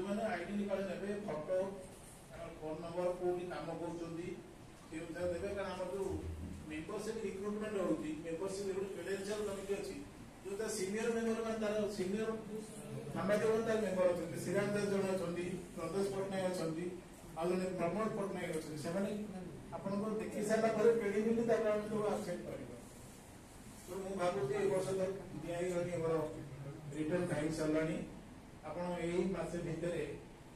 मैंने आईडी ने फटो फोन नंबर कोई कम कर देवे कारण आम जो मेंबरशिप रिक्रुटमेंट होती मेंबरशिप क्रेडेंशियल कमिटी अच्छी जो सीनियर मेंबर मान तार सीनियर सांबादिक मेंबर अच्छा श्रीराम दास जन अच्छा प्रदेश पट्टनायक अच्छा आज प्रमोद पट्टनायक अच्छा आपको देखी सारा क्रेडिबिलिटी सब आक्सेप्ट कर तो मुझे भावुँ ये वर्ष तक दिखाई रिटर्न खाई सारा आपसे भितर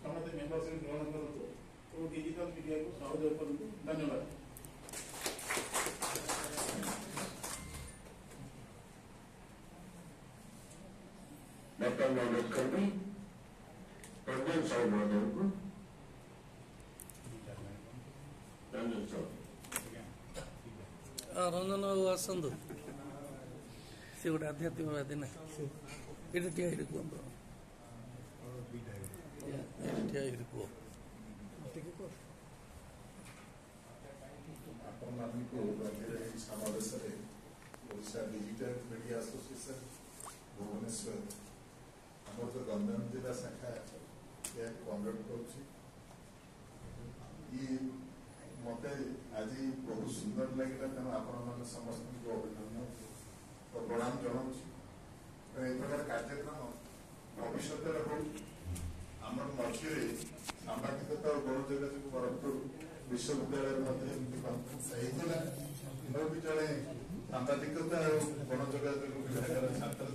समस्त मेंबरशिप ग्रहण करूँ तो डिजिटल मीडिया को सहयोग करूँ। धन्यवाद। रंजन बाबू आसतु सी गोटे आध्यात्मिकवादी ना ये ठिया समावेश डिजिटल मीडिया एसोसिएशन भुवनेश्वर आम जो गंजाम जिला शाखा कंडक्ट कर मत आज बहुत सुंदर लगे तेणु आपण समस्त को अभिनंदन और प्रणाम जनाऊँ ये प्रकार कार्यक्रम भविष्य हो आम मध्य सांबादिकता और गणजोगाजोग बरहपुर विश्वविद्यालय मैं भी जड़े सांबादिकता और गणजोगाजोग विभाग छात्र